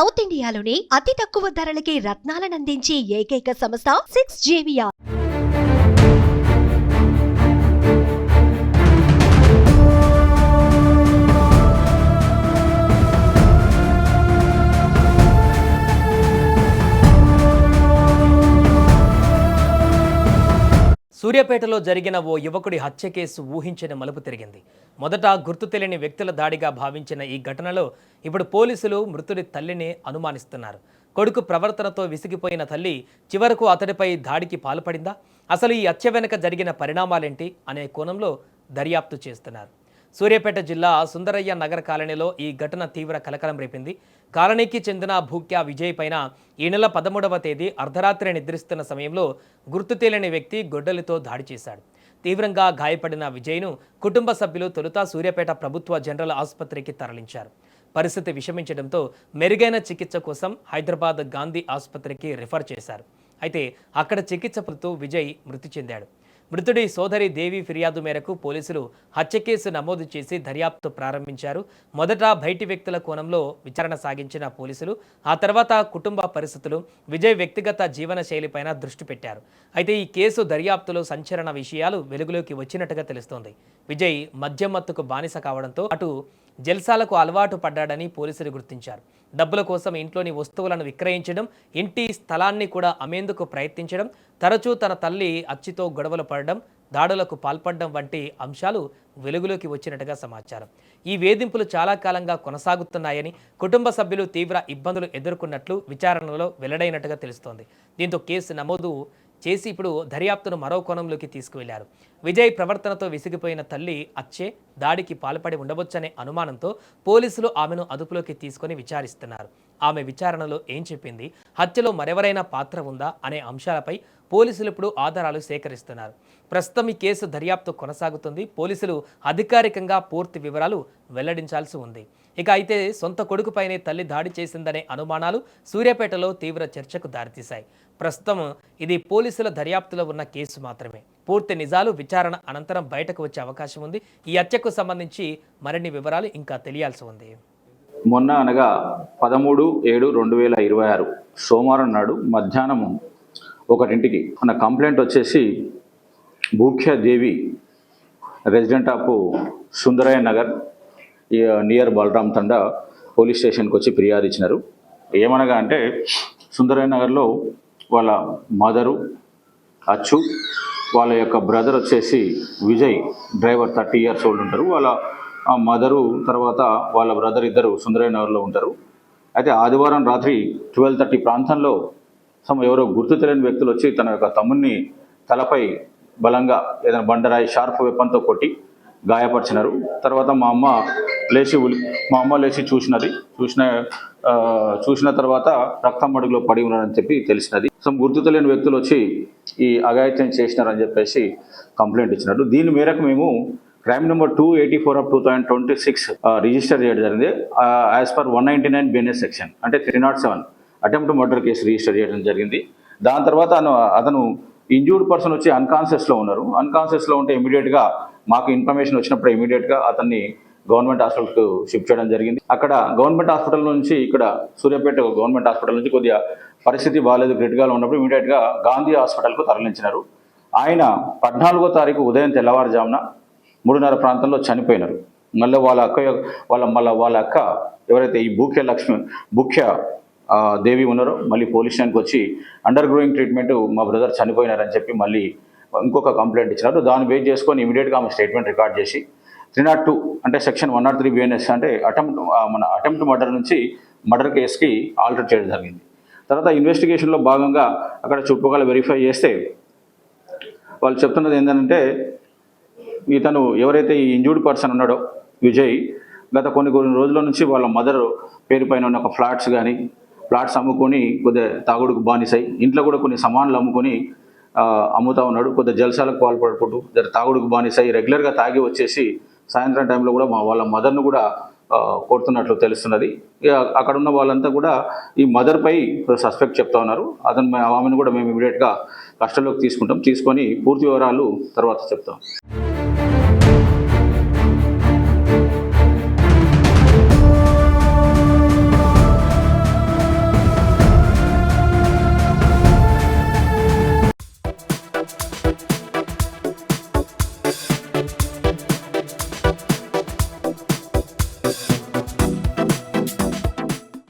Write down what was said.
South ఇండియాలోనే అతి తక్కువ ధరలకి రత్నాలనందించే ఏకైక సంస్థ 6JVR. సూర్యాపేటలో జరిగిన ఓ యువకుడి హత్య కేసు ఊహించని మలుపు తిరిగింది. మొదట గుర్తు తెలియని వ్యక్తుల దాడిగా భావించిన ఈ ఘటనలో ఇప్పుడు పోలీసులు మృతుడి తల్లిని అనుమానిస్తున్నారు. కొడుకు ప్రవర్తనతో విసిగిపోయిన తల్లి చివరకు అతడిపై దాడికి పాల్పడిందా? అసలు ఈ హత్య వెనుక జరిగిన పరిణామాలేంటి అనే కోణంలో దర్యాప్తు చేస్తున్నారు. సూర్యాపేట జిల్లా సుందరయ్య నగర్ కాలనీలో ఈ ఘటన తీవ్ర కలకలం రేపింది. కాలనీకి చెందిన భూక్యా విజయ్ పైన ఈ నెల 13వ తేదీ అర్ధరాత్రి నిద్రిస్తున్న సమయంలో గుర్తు తెలియని వ్యక్తి గొడ్డలితో దాడి చేశాడు. తీవ్రంగా గాయపడిన విజయ్ను కుటుంబ సభ్యులు తొలుత సూర్యాపేట ప్రభుత్వ జనరల్ ఆసుపత్రికి తరలించారు. పరిస్థితి విషమించడంతో మెరుగైన చికిత్స కోసం హైదరాబాద్ గాంధీ ఆసుపత్రికి రిఫర్ చేశారు. అయితే అక్కడ చికిత్స పొందుతూ విజయ్ మృతి చెందాడు. మృతుడి సోదరి దేవి ఫిర్యాదు మేరకు పోలీసులు హత్య కేసు నమోదు చేసి దర్యాప్తు ప్రారంభించారు. మొదట బయటి వ్యక్తుల కోణంలో విచారణ సాగించిన పోలీసులు ఆ తర్వాత కుటుంబ పరిస్థితులు, విజయ్ వ్యక్తిగత జీవన శైలిపైన దృష్టి పెట్టారు. అయితే ఈ కేసు దర్యాప్తులో సంచలన విషయాలు వెలుగులోకి వచ్చినట్టుగా తెలుస్తోంది. విజయ్ మద్యం మత్తుకు బానిస కావడంతో అటు జల్సాలకు అలవాటు పడ్డాడని పోలీసులు గుర్తించారు. డబ్బుల కోసం ఇంట్లోని వస్తువులను విక్రయించడం, ఇంటి స్థలాన్ని కూడా అమ్మేందుకు ప్రయత్నించడం, తరచూ తన తల్లి అచ్చితో గొడవలు పడడం, దాడులకు పాల్పడడం వంటి అంశాలు వెలుగులోకి వచ్చినట్టుగా సమాచారం. ఈ వేధింపులు చాలా కాలంగా కొనసాగుతున్నాయని, కుటుంబ సభ్యులు తీవ్ర ఇబ్బందులు ఎదుర్కొన్నట్లు విచారణలో వెల్లడైనట్టుగా తెలుస్తోంది. దీంతో కేసు నమోదు చేసి ఇప్పుడు దర్యాప్తును మరో కోణంలోకి తీసుకువెళ్లారు. విజయ్ ప్రవర్తనతో విసిగిపోయిన తల్లి అచ్చే దాడికి పాల్పడి ఉండవచ్చనే అనుమానంతో పోలీసులు ఆమెను అదుపులోకి తీసుకొని విచారిస్తున్నారు. ఆమె విచారణలో ఏం చెప్పింది, హత్యలో మరెవరైనా పాత్ర ఉందా అనే అంశాలపై పోలీసులు ఇప్పుడు ఆధారాలు సేకరిస్తున్నారు. ప్రస్తుతం ఈ కేసు దర్యాప్తు కొనసాగుతుంది. పోలీసులు అధికారికంగా పూర్తి వివరాలు వెల్లడించాల్సి ఉంది. ఇక అయితే సొంత కొడుకుపైనే తల్లి దాడి చేసిందనే అనుమానాలు సూర్యాపేటలో తీవ్ర చర్చకు దారితీశాయి. ప్రస్తుతం ఇది పోలీసుల దర్యాప్తులో ఉన్న కేసు మాత్రమే. పూర్తి నిజాలు విచారణ అనంతరం బయటకు వచ్చే అవకాశం ఉంది. ఈ హత్యకు సంబంధించి మరిన్ని వివరాలు ఇంకా తెలియాల్సి ఉంది. మొన్న అనగా 13/7/2026 సోమవారం నాడు మధ్యాహ్నం 1ంటికి మన కంప్లైంట్ వచ్చేసి Bhukya Devi resident of Sundaraiah Nagar near Balaram Tanda police స్టేషన్కి వచ్చి ఫిర్యాదు ఇచ్చినారు. ఏమనగా అంటే సుందరయ్య నగర్లో వాళ్ళ మదరు అచ్చు, వాళ్ళ యొక్క బ్రదర్ వచ్చేసి విజయ్ డ్రైవర్ 30 years ఓల్డ్ ఉంటారు. వాళ్ళ మదరు తర్వాత వాళ్ళ బ్రదర్ ఇద్దరు సుందరయ్య నగర్లో ఉంటారు. అయితే ఆదివారం రాత్రి 12:30 ప్రాంతంలో ఎవరో గుర్తు తెలియని వ్యక్తులు వచ్చి తన యొక్క తమ్ముడిని తలపై బలంగా ఏదైనా బండరాయి షార్ప్ వెపన్తో కొట్టి గాయపరిచినారు. తర్వాత మా అమ్మ లేచి చూసిన తర్వాత రక్తం అడుగులో పడి ఉన్నారని చెప్పి తెలిసినది. గుర్తు తెలియని వ్యక్తులు వచ్చి ఈ అఘాయిత్యం చేసినారని చెప్పేసి కంప్లైంట్ ఇచ్చినారు. దీని మేరకు మేము క్రైమ్ నెంబర్ 284/2026 రిజిస్టర్ చేయడం జరిగింది. యాజ్ పర్ 199 BNS సెక్షన్ అంటే 307 అటెంప్ట్ మర్డర్ కేసు రిజిస్టర్ చేయడం జరిగింది. దాని తర్వాత అతను ఇంజూర్డ్ పర్సన్ వచ్చి అన్కాన్షియస్లో ఉన్నారు. అన్కాన్షియస్లో ఉంటే ఇమీడియట్గా మాకు ఇన్ఫర్మేషన్ వచ్చినప్పుడు ఇమీడియట్గా అతన్ని గవర్నమెంట్ హాస్పిటల్కు షిఫ్ట్ చేయడం జరిగింది. అక్కడ గవర్నమెంట్ హాస్పిటల్ నుంచి ఇక్కడ సూర్యాపేట గవర్నమెంట్ హాస్పిటల్ నుంచి కొద్దిగా పరిస్థితి బాగాలేదు, క్రిటికల్గా ఉన్నప్పుడు ఇమీడియట్గా గాంధీ హాస్పిటల్కు తరలించినారు. ఆయన 14వ తారీఖు ఉదయం తెల్లవారుజామున 3:30 ప్రాంతంలో చనిపోయినారు. మళ్ళీ వాళ్ళ అక్క ఎవరైతే ఈ భూక్యా దేవి ఉన్నారో మళ్ళీ పోలీస్ స్టేషన్కి వచ్చి అండర్ గ్రోయింగ్ ట్రీట్మెంట్ మా బ్రదర్ చనిపోయినారని చెప్పి మళ్ళీ ఇంకొక కంప్లైంట్ ఇచ్చినారు. దాన్ని బేస్ చేసుకొని ఇమీడియట్గా ఆమె స్టేట్మెంట్ రికార్డ్ చేసి 302 అంటే సెక్షన్ 103 BNS అంటే అటెంప్ట్ మర్డర్ నుంచి మర్డర్ కేసుకి ఆల్టర్ చేయడం జరిగింది. తర్వాత ఇన్వెస్టిగేషన్లో భాగంగా అక్కడ చుట్టుపక్కల వెరిఫై చేస్తే వాళ్ళు చెప్తున్నది ఏంటంటే ఇతను ఎవరైతే ఈ ఇంజూర్డ్ పర్సన్ ఉన్నాడో విజయ్ గత కొన్ని రోజుల నుంచి వాళ్ళ మదర్ పేరు పైన ఉన్న ఒక ఫ్లాట్స్ అమ్ముకొని కొద్దిగా తాగుడుకు బానిసై ఇంట్లో కూడా కొన్ని సామాన్లు అమ్ముకొని అమ్ముతా ఉన్నాడు. కొద్దిగా జల్సాలకు పాల్పడుకుంటూ తాగుడుకు బానిసై రెగ్యులర్గా తాగి వచ్చేసి సాయంత్రం టైంలో కూడా వాళ్ళ మదర్ను కూడా కొడుతున్నట్లు తెలుస్తున్నది. అక్కడ ఉన్న వాళ్ళంతా కూడా ఈ మదర్పై సస్పెక్ట్ చెప్తా ఉన్నారు. ఆమెను కూడా మేము ఇమీడియట్గా కస్టడీలోకి తీసుకొని పూర్తి వివరాలు తర్వాత చెప్తాం.